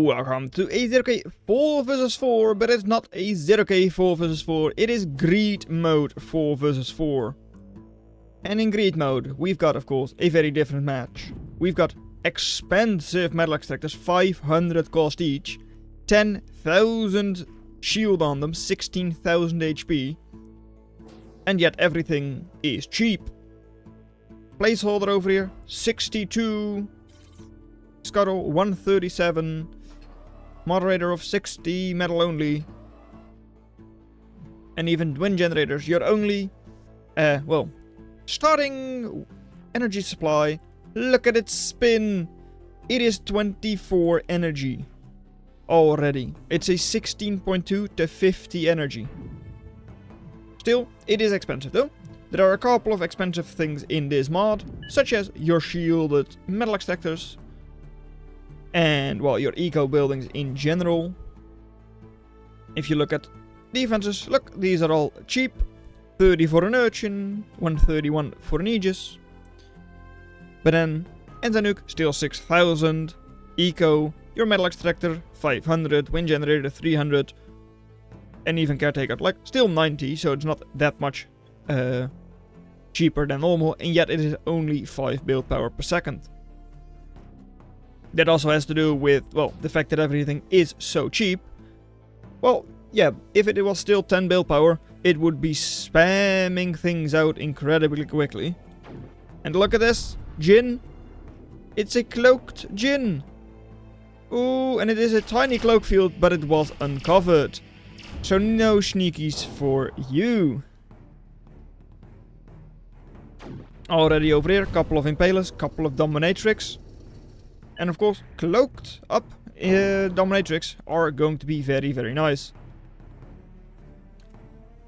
Welcome to a zerok 4 vs 4, but it's not a zerok 4 vs 4, it is greed mode 4 vs 4. And in greed mode, we've got, of course, a very different match. We've got expensive metal extractors, 500 cost each, 10,000 shield on them, 16,000 HP, and yet everything is cheap. Placeholder over here, 62. Scuttle 137, moderator of 60, metal only, and even wind generators. You're only, well, starting energy supply. Look at its spin. It is 24 energy already. It's a 16.2 to 50 energy. Still, it is expensive though. There are a couple of expensive things in this mod, such as your shielded metal extractors. And, well, your eco buildings in general. If you look at defenses, look, these are all cheap. 30 for an urchin, 131 for an aegis. But then, Anti-nuke, still 6,000. Eco, your metal extractor, 500. Wind generator, 300. And even caretaker, like, still 90, so it's not that much cheaper than normal. And yet it is only 5 build power per second. That also has to do with, well, the fact that everything is so cheap. Well, yeah, if it was still 10 build power, it would be spamming things out incredibly quickly. And look at this, Jinn. It's a cloaked Jinn. Ooh, and it is a tiny cloak field, but it was uncovered. So no sneakies for you. Already over here, couple of impalers, couple of dominatrix. And of course, cloaked up dominatrix are going to be very, very nice.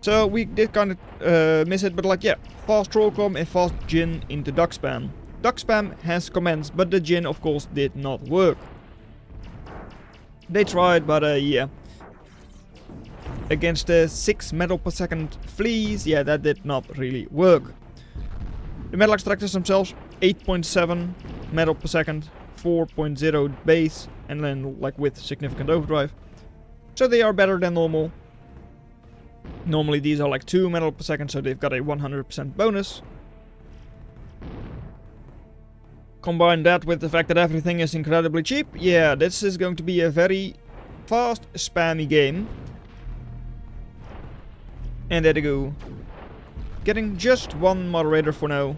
So we did kind of miss it, but like, yeah, fast trollcom and fast Jinn into duck spam. Duck spam has commenced, but the Jinn, of course, did not work. They tried, but yeah. Against the 6 metal per second fleas, yeah, that did not really work. The metal extractors themselves, 8.7 metal per second. 4.0 base, and then like with significant overdrive. So they are better than normal. Normally these are like 2 metal per second, so they've got a 100% bonus. Combine that with the fact that everything is incredibly cheap. Yeah, this is going to be a very fast, spammy game. And there you go. Getting just 1 moderator for now.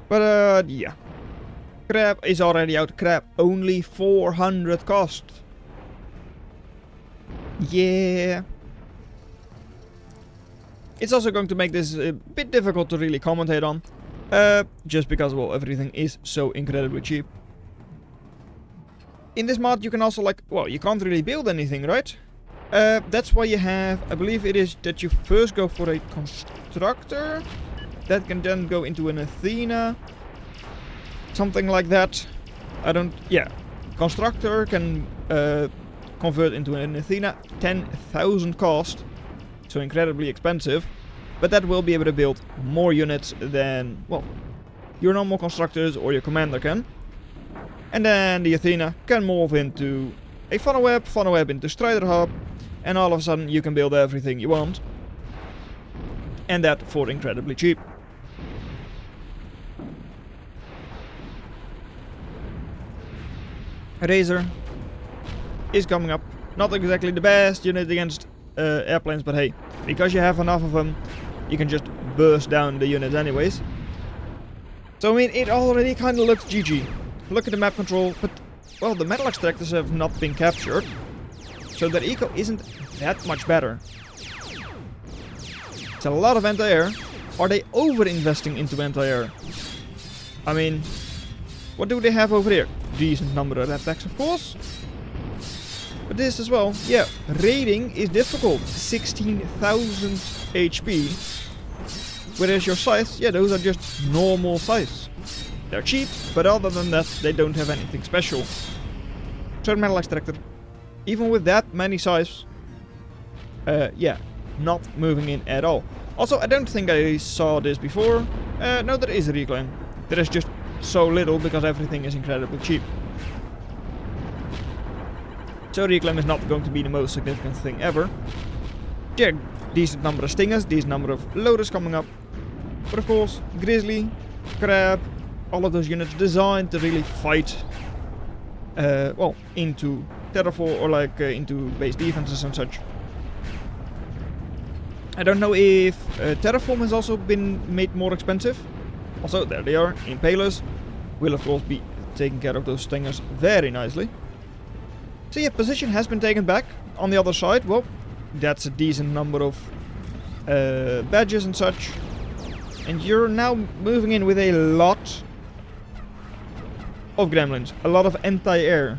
But yeah. Crab is already out. Crab only 400 cost. Yeah. It's also going to make this a bit difficult to really commentate on. Just because, well, everything is so incredibly cheap. In this mod you can also like, well, you can't really build anything, right? That's why you have, I believe it is that you first go for a constructor. That can then go into an Athena. Something like that. Yeah. Constructor can convert into an Athena. 10,000 cost. So incredibly expensive. But that will be able to build more units than, well, your normal constructors or your commander can. And then the Athena can morph into a funnel web into strider hub. And all of a sudden you can build everything you want. And that for incredibly cheap. Razor is coming up. Not exactly the best unit against airplanes, but hey, because you have enough of them, you can just burst down the units anyways. So I mean, it already kind of looks GG. Look at the map control, but well, the metal extractors have not been captured, so their eco isn't that much better. It's a lot of anti-air. Are they over-investing into anti-air? I mean, what do they have over here? Decent number of attacks, of course. But this as well, yeah, raiding is difficult. 16,000 HP. Whereas your scythes, yeah, those are just normal scythes. They're cheap, but other than that, they don't have anything special. So metal extractor, even with that many scythes, yeah, not moving in at all. Also, I don't think I saw this before. No, there is a reclaim. There is just so little because everything is incredibly cheap. So reclaim is not going to be the most significant thing ever. Yeah, decent number of stingers, decent number of loaders coming up. But of course, grizzly, crab, all of those units designed to really fight, well, into terraform or like into base defenses and such. I don't know if terraform has also been made more expensive. Also, there they are. Impalers will of course be taking care of those stingers very nicely. So yeah, position has been taken back. On the other side, well, that's a decent number of badges and such. And you're now moving in with a lot of gremlins. A lot of anti-air.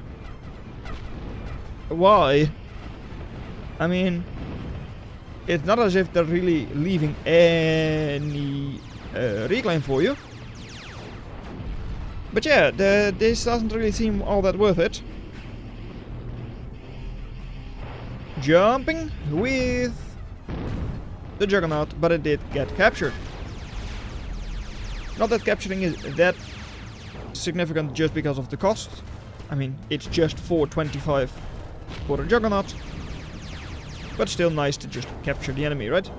Why? I mean, it's not as if they're really leaving any reclaim for you. But yeah, this doesn't really seem all that worth it. Jumping with the Juggernaut, but it did get captured. Not that capturing is that significant just because of the cost. I mean, it's just 425 for a Juggernaut. But still nice to just capture the enemy, right?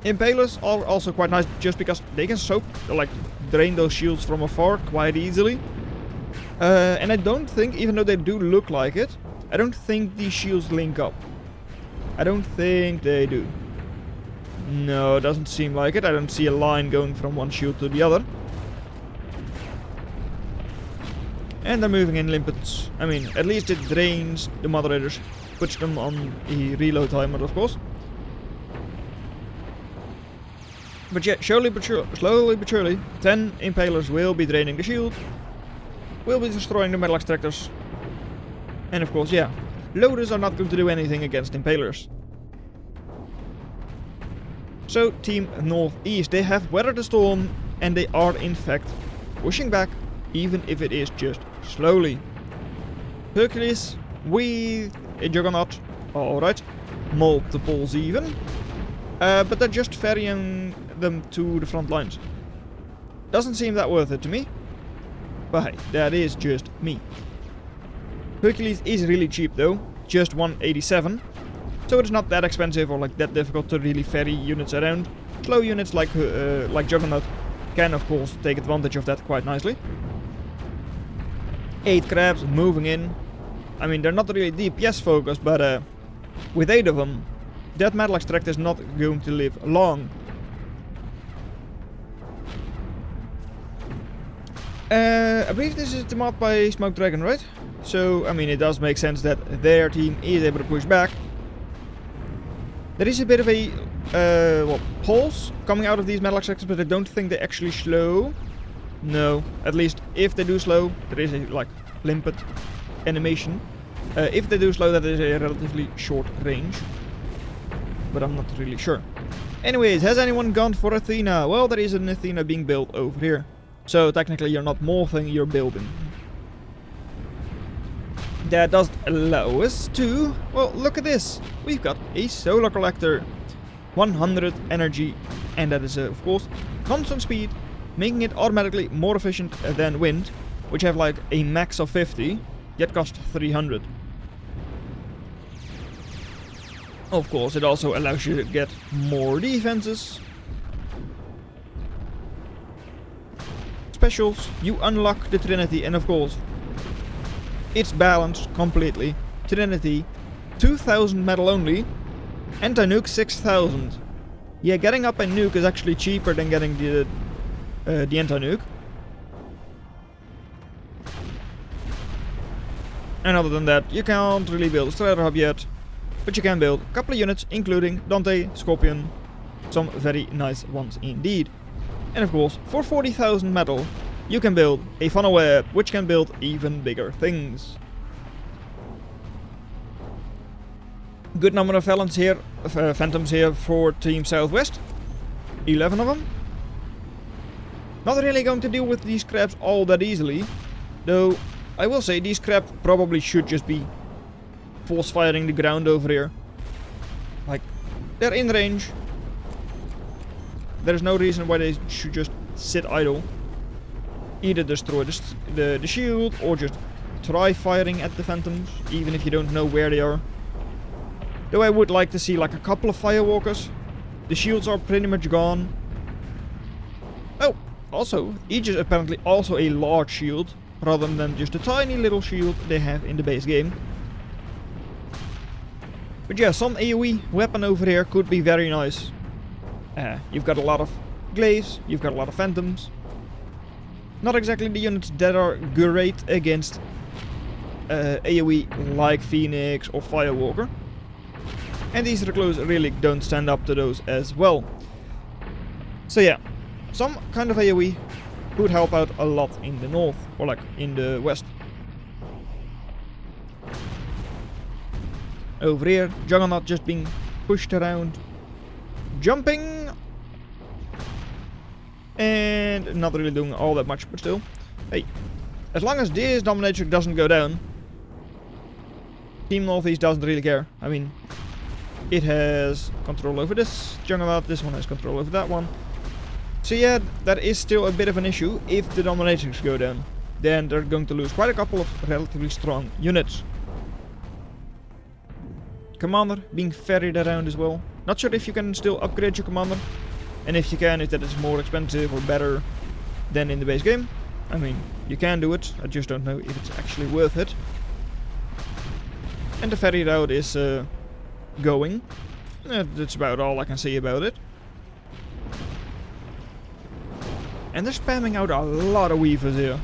Impalers are also quite nice just because they can soak, like, drain those shields from afar quite easily. And I don't think, even though they do look like it, I don't think these shields link up. I don't think they do. No, it doesn't seem like it. I don't see a line going from one shield to the other. And they're moving in limpets. I mean, at least it drains the moderators. Puts them on a reload timer, of course. But yeah, slowly but surely, 10 Impalers will be draining the shield. Will be destroying the metal extractors. And of course, yeah, loaders are not going to do anything against Impalers. So, Team Northeast, they have weathered the storm and they are in fact pushing back, even if it is just slowly. Hercules with a Juggernaut, alright, multiples even, but they're just ferrying them to the front lines. Doesn't seem that worth it to me, but hey, that is just me. Hercules is really cheap though, just 187. So it's not that expensive or like that difficult to really ferry units around. Slow units like Juggernaut can of course take advantage of that quite nicely. 8 crabs moving in. I mean, they're not really DPS focused, but with 8 of them, that metal extractor is not going to live long. I believe this is the mod by Smoke Dragon, right? So, I mean, it does make sense that their team is able to push back. There is a bit of a well, pulse coming out of these metal extractors, but I don't think they actually slow. No, at least if they do slow, there is a like limpet animation. If they do slow, that is a relatively short range, but I'm not really sure. Anyways, has anyone gone for Athena? Well, there is an Athena being built over here, so technically you're not morphing, you're building. That does allow us to, well, look at this. We've got a solar collector, 100 energy, and that is of course constant speed, making it automatically more efficient than wind, which have like a max of 50, yet cost 300. Of course, it also allows you to get more defenses. Specials, you unlock the Trinity, and of course, it's balanced completely. Trinity, 2000 metal only. Anti-nuke, 6000. Yeah, getting up a nuke is actually cheaper than getting the anti-nuke. And other than that, you can't really build a Strider Hub yet. But you can build a couple of units, including Dante, Scorpion. Some very nice ones indeed. And of course, for 40,000 metal, you can build a funnel web, which can build even bigger things. Good number of phantoms here for Team Southwest. 11 of them. Not really going to deal with these crabs all that easily. Though, I will say these crabs probably should just be force firing the ground over here. Like, they're in range. There's no reason why they should just sit idle. Either destroy the shield or just try firing at the phantoms, even if you don't know where they are. Though I would like to see like a couple of firewalkers. The shields are pretty much gone. Oh, also, each is apparently also a large shield, rather than just a tiny little shield they have in the base game. But yeah, some AoE weapon over here could be very nice. You've got a lot of glaives, you've got a lot of phantoms. Not exactly the units that are great against AoE like Phoenix or Firewalker. And these recluse really don't stand up to those as well. So yeah, some kind of AoE would help out a lot in the north, or like in the west. Over here, Juggernaut just being pushed around, jumping, and not really doing all that much, but still. Hey, as long as this dominatrix doesn't go down, Team Northeast doesn't really care. I mean, it has control over this Juggernaut, this one has control over that one. So yeah, that is still a bit of an issue. If the dominatrix go down, then they're going to lose quite a couple of relatively strong units. Commander being ferried around as well. Not sure if you can still upgrade your commander. And if you can, if that is more expensive or better than in the base game. I mean, you can do it. I just don't know if it's actually worth it. And the ferry route is going. That's about all I can say about it. And they're spamming out a lot of weavers here.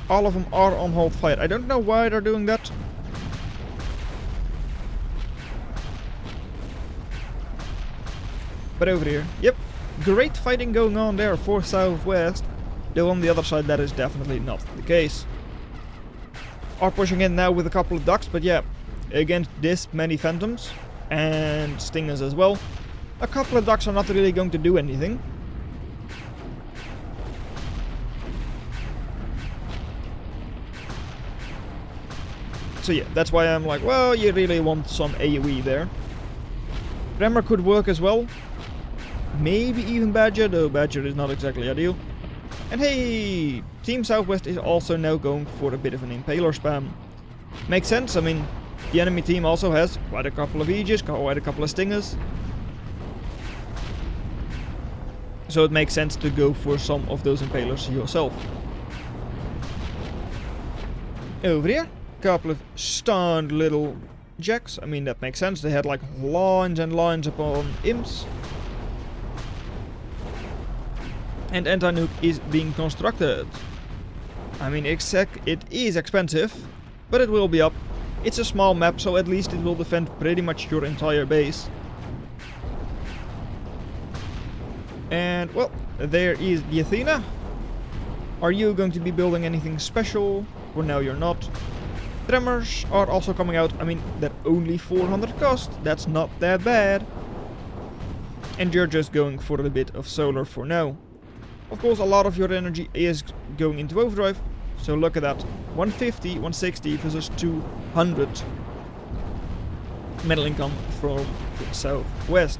All of them are on hold fire. I don't know why they're doing that. But over here, yep, great fighting going on there for Southwest. Though on the other side that is definitely not the case. Are pushing in now with a couple of ducks, but yeah, against this many phantoms and stingers as well, a couple of ducks are not really going to do anything. So yeah, that's why I'm like, well, you really want some AoE there. Tremor could work as well. Maybe even Badger, though Badger is not exactly ideal. And hey, Team Southwest is also now going for a bit of an Impaler spam. Makes sense, I mean, the enemy team also has quite a couple of Aegis, quite a couple of Stingers. So it makes sense to go for some of those Impalers yourself. Over here, couple of stunned little jacks. I mean, that makes sense, they had like lines and lines upon imps. And anti-nuke is being constructed. I mean, it is expensive, but it will be up. It's a small map, so at least it will defend pretty much your entire base. And, well, there is the Athena. Are you going to be building anything special? For now you're not. Tremors are also coming out. I mean, they're only 400 cost. That's not that bad. And you're just going for a bit of solar for now. Of course, a lot of your energy is going into overdrive, so look at that. 150, 160 versus 200 metal income from Southwest.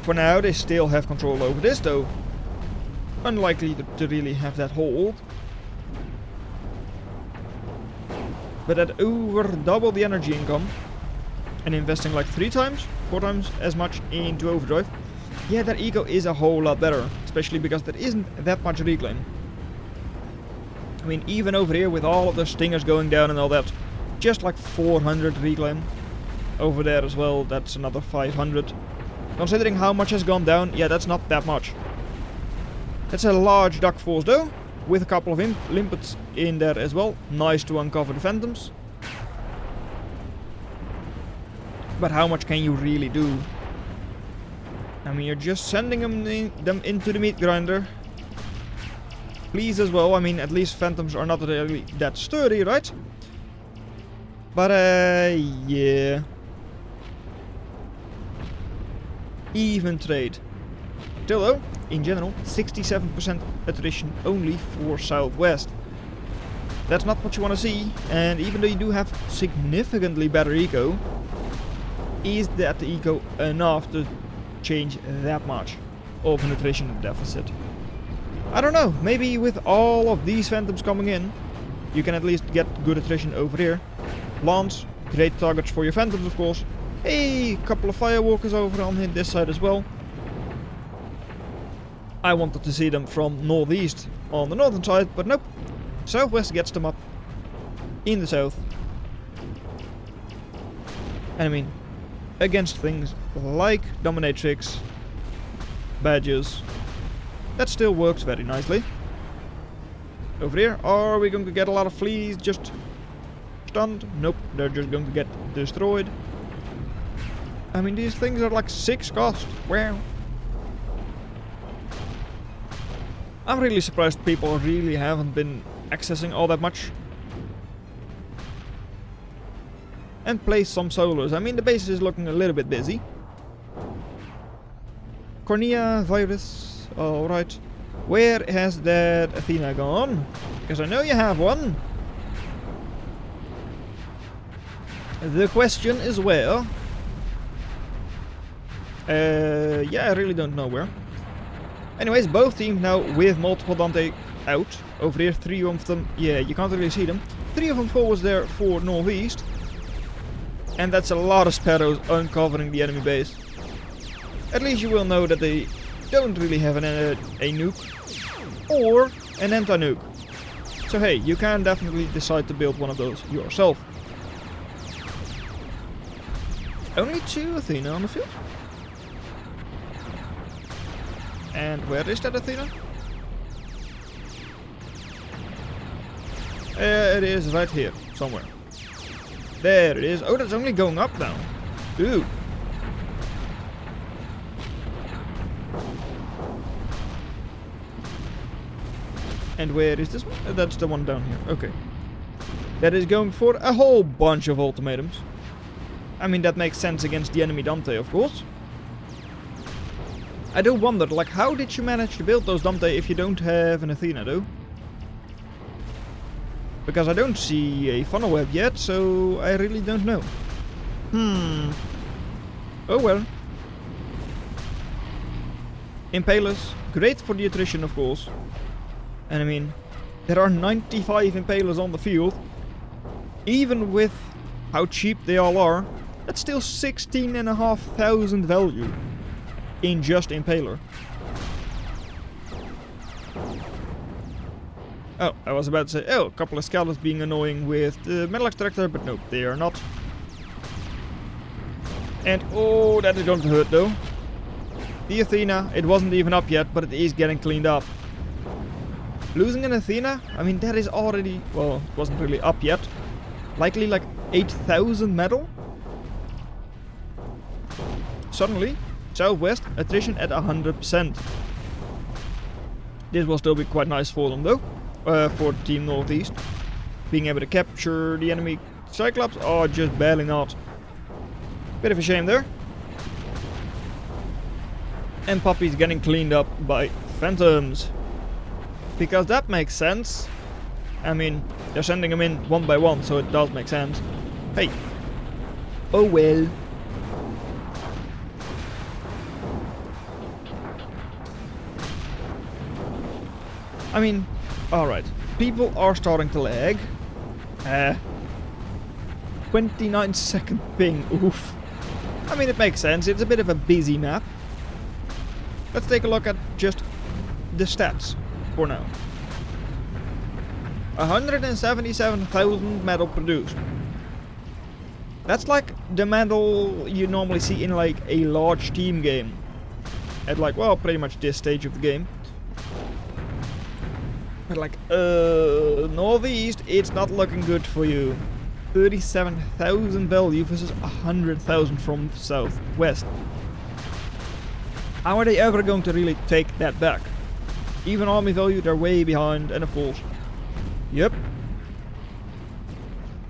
For now, they still have control over this, though. Unlikely to really have that hold. But at over double the energy income, and investing like 3 times, 4 times as much into overdrive, yeah, that eco is a whole lot better, especially because there isn't that much reclaim. I mean, even over here with all of the stingers going down and all that, just like 400 reclaim. Over there as well, that's another 500. Considering how much has gone down, yeah, that's not that much. That's a large duck force though, with a couple of limpets in there as well. Nice to uncover the phantoms. But how much can you really do? I mean, you're just sending them into the meat grinder. Please as well, I mean, at least phantoms are not really that sturdy, right? But, yeah. Even trade. Still though, in general, 67% attrition only for Southwest. That's not what you want to see, and even though you do have significantly better eco, is that eco enough to change that much of an attrition deficit? I don't know, maybe with all of these phantoms coming in, you can at least get good attrition over here. Lance, great targets for your phantoms of course. Hey, couple of firewalkers over on this side as well. I wanted to see them from northeast on the northern side, but nope. Southwest gets them up in the south. And I mean, against things like dominatrix, badges, that still works very nicely. Over here, are we going to get a lot of fleas just stunned? Nope, they're just going to get destroyed. I mean, these things are like 6 cost. Wow. I'm really surprised people really haven't been accessing all that much. And play some solos. I mean, the base is looking a little bit busy. Cornea, virus, alright. Where has that Athena gone? Because I know you have one. The question is where? Yeah, I really don't know where. Anyways, both teams now with multiple Dante out. Over here, 3 of them, yeah, you can't really see them. 3 of them forwards there for northeast. And that's a lot of sparrows uncovering the enemy base. At least you will know that they don't really have a nuke. Or an anti-nuke. So hey, you can definitely decide to build one of those yourself. Only 2 Athena on the field. And where is that Athena? It is right here, somewhere. There it is. Oh, that's only going up now. Ooh. And where is this one? That's the one down here. Okay. That is going for a whole bunch of ultimatums. I mean, that makes sense against the enemy Dante, of course. I do wonder, like, how did you manage to build those Dante if you don't have an Athena, though? Because I don't see a funnel web yet, so I really don't know. Oh well. Impalers, great for the attrition, of course. And I mean, there are 95 Impalers on the field. Even with how cheap they all are, that's still 16,500 value. In just Impaler. Oh, I was about to say, oh, a couple of skeletons being annoying with the metal extractor, but nope, they are not. And oh, that is going to hurt though. The Athena, it wasn't even up yet, but it is getting cleaned up. Losing an Athena, I mean, that is already, well, it wasn't really up yet. Likely like 8,000 metal. Suddenly, Southwest, attrition at 100%. This will still be quite nice for them though, for Team Northeast. Being able to capture the enemy Cyclops, or just barely not. Bit of a shame there. And Puppy's getting cleaned up by Phantoms. Because that makes sense. I mean, they're sending them in one by one, so it does make sense. Hey. Oh well. I mean, alright, people are starting to lag. 29-second ping, oof. I mean, it makes sense, it's a bit of a busy map. Let's take a look at just the stats for now. 177,000 metal produced. That's like the metal you normally see in like a large team game. At like, well, pretty much this stage of the game. But like, Northeast, it's not looking good for you. 37,000 value versus 100,000 from Southwest. How are they ever going to really take that back? Even army value, they're way behind, and of course, yep,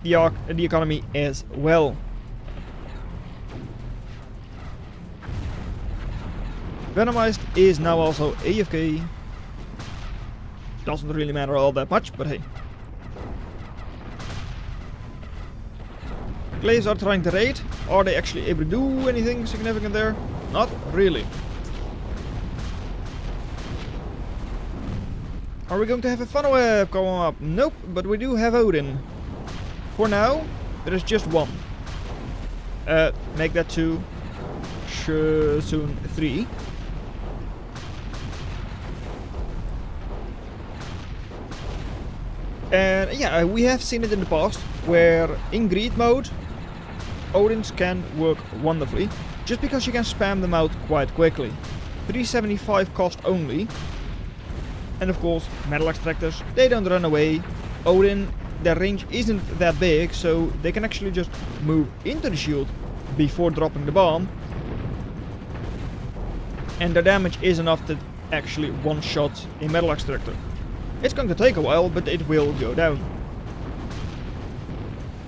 the economy as well. Venomized is now also AFK. Doesn't really matter all that much, but hey. Clays are trying to raid. Are they actually able to do anything significant there? Not really. Are we going to have a funnel web going up? Nope, but we do have Odin. For now, there is just one. Make that 2. Soon 3. And yeah, we have seen it in the past, where in greed mode, Odins can work wonderfully, just because you can spam them out quite quickly. 375 cost only. And of course, metal extractors, they don't run away. Odin, their range isn't that big, so they can actually just move into the shield before dropping the bomb. And their damage is enough to actually one-shot a metal extractor. It's going to take a while, but it will go down.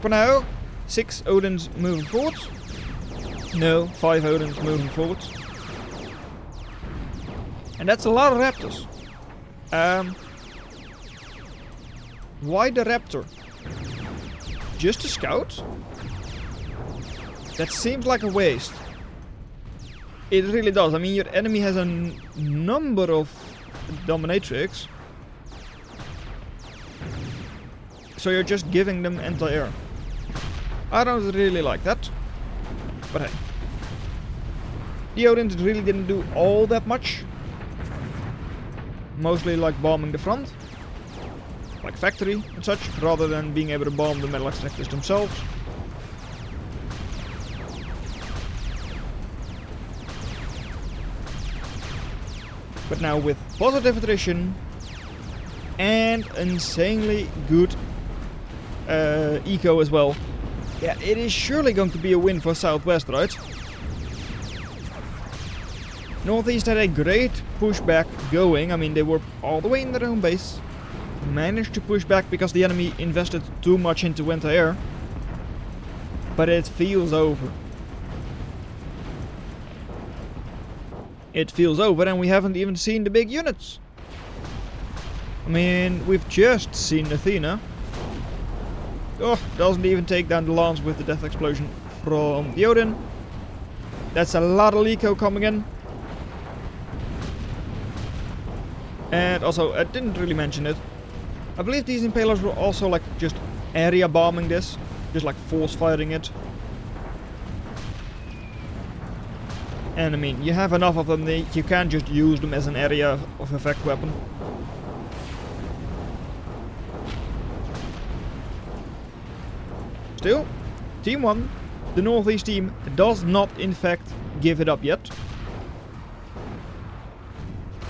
For now, 6 Odins moving forwards. No, 5 Odins moving forwards. And that's a lot of raptors. Why the raptor? Just a scout? That seems like a waste. It really does. I mean, your enemy has a number of dominatrix. So you're just giving them anti-air. I don't really like that. But hey. The Odins really didn't do all that much. Mostly like bombing the front. Like factory and such, rather than being able to bomb the metal extractors themselves. But now with positive attrition and insanely good eco as well. Yeah, it is surely going to be a win for Southwest, right? Northeast had a great pushback going. I mean, they were all the way in their own base. Managed to push back because the enemy invested too much into anti-air. But it feels over. It feels over and we haven't even seen the big units. I mean, we've just seen Athena. Oh, doesn't even take down the lance with the death explosion from the Odin. That's a lot of eco coming in. And also, I didn't really mention it. I believe these impalers were also like just area bombing this. Just like force firing it. And I mean, you have enough of them that you can't just use them as an area of effect weapon. Still, Team 1, the Northeast team, does not in fact give it up yet.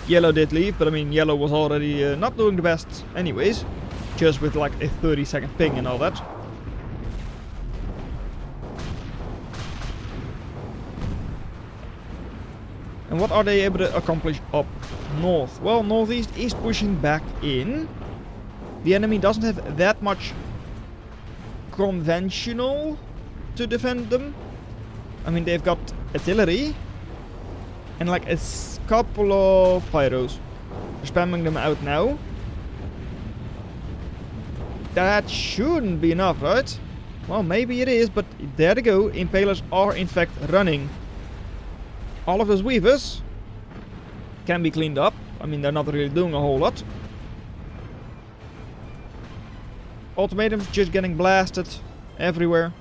Yellow did leave, but I mean, Yellow was already not doing the best anyways. Just with like a 30-second ping and all that. And what are they able to accomplish up north? Well, Northeast is pushing back in. The enemy doesn't have that much conventional to defend them. I mean, they've got artillery and like a couple of pyros. They're spamming them out now. That shouldn't be enough, right? Well, maybe it is, but there they go. Impalers are in fact running. All of those weavers can be cleaned up. I mean, they're not really doing a whole lot. Ultimatums just getting blasted everywhere.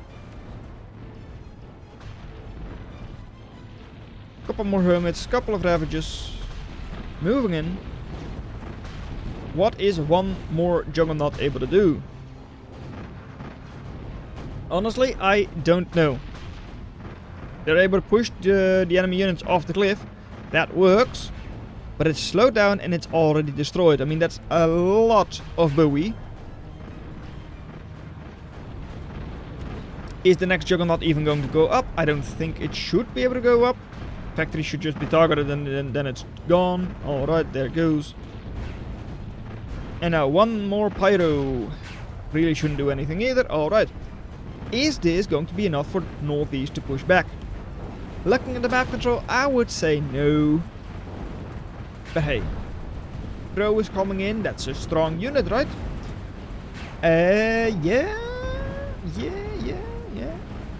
Couple more hermits, couple of ravages. Moving in. What is one more juggernaut able to do? Honestly, I don't know. They're able to push the enemy units off the cliff. That works. But it's slowed down and it's already destroyed. I mean, that's a lot of Bowie. Is the next juggernaut even going to go up? I don't think it should be able to go up. Factory should just be targeted and then it's gone. Alright, there it goes. And now one more pyro. Really shouldn't do anything either. Alright. Is this going to be enough for Northeast to push back? Looking at the map control, I would say no. But hey. Pro is coming in. That's a strong unit, right? Yeah.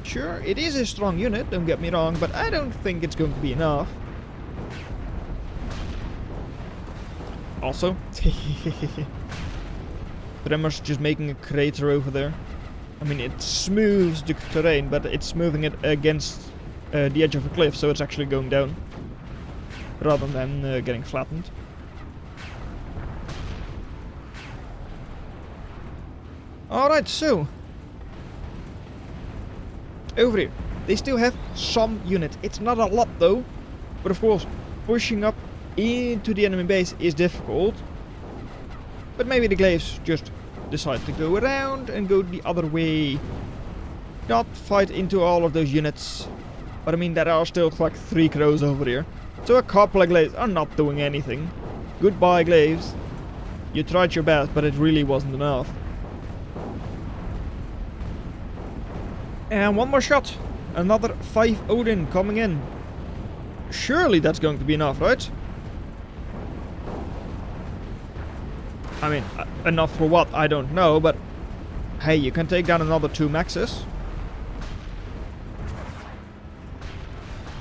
Sure, it is a strong unit, don't get me wrong, but I don't think it's going to be enough. Also. Tremor's just making a crater over there. I mean, it smooths the terrain, but it's smoothing it against the edge of a cliff, so it's actually going down. Rather than getting flattened. Alright, so. Over here. They still have some units. It's not a lot though. But of course, pushing up into the enemy base is difficult. But maybe the glaives just decide to go around and go the other way. Not fight into all of those units. But I mean, there are still like 3 crows over here. So a couple of glaives are not doing anything. Goodbye, glaives. You tried your best, but it really wasn't enough. And one more shot. Another 5 Odin coming in. Surely that's going to be enough, right? I mean, enough for what? I don't know, but hey, you can take down another 2 maxes.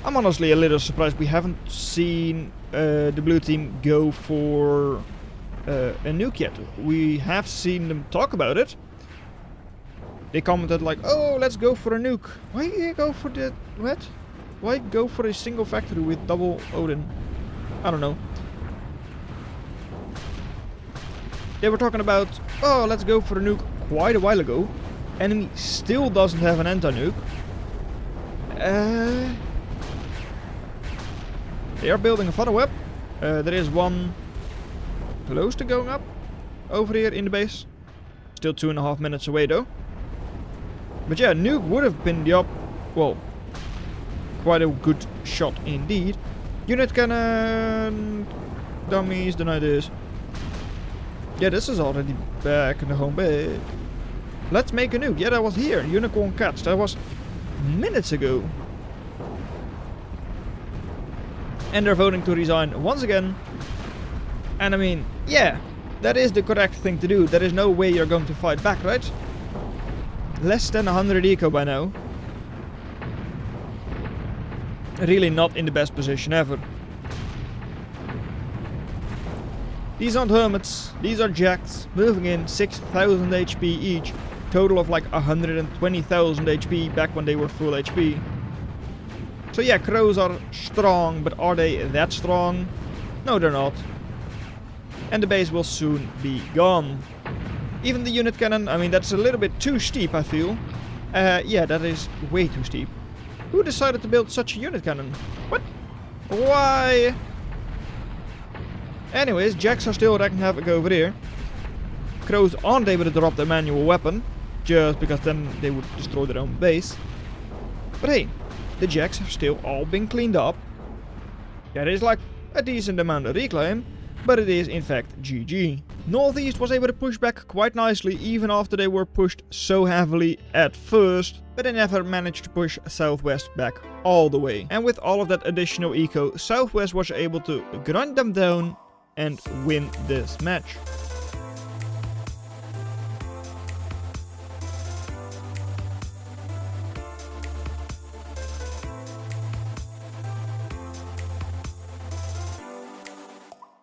I'm honestly a little surprised we haven't seen the blue team go for a nuke yet. We have seen them talk about it. They commented like, oh, let's go for a nuke. Why do you go for the... what? Why go for a single factory with double Odin? I don't know. They were talking about, oh, let's go for a nuke quite a while ago. Enemy still doesn't have an anti-nuke. They are building a funnel web. There is one close to going up over here in the base. Still 2.5 minutes away though. But yeah, nuke would have been the well, quite a good shot indeed. Unit cannon, dummies, deny this. Yeah, this is already back in the home base. Let's make a nuke. Yeah, that was here. Unicorn catch. That was minutes ago. And they're voting to resign once again. And I mean, yeah, that is the correct thing to do. There is no way you're going to fight back, right? Less than 100 eco by now. Really not in the best position ever. These aren't hermits, these are jacks, moving in 6,000 HP each. Total of like 120,000 HP back when they were full HP. So yeah, crows are strong, but are they that strong? No, they're not. And the base will soon be gone. Even the unit cannon, I mean, that's a little bit too steep, I feel. Yeah, that is way too steep. Who decided to build such a unit cannon? What? Why? Anyways, jacks are still wrecking havoc over here. Crows aren't able to drop their manual weapon, just because then they would destroy their own base. But hey, the jacks have still all been cleaned up. That is like a decent amount of reclaim, but it is in fact GG. Northeast was able to push back quite nicely even after they were pushed so heavily at first, but they never managed to push Southwest back all the way. And with all of that additional eco, Southwest was able to grind them down and win this match.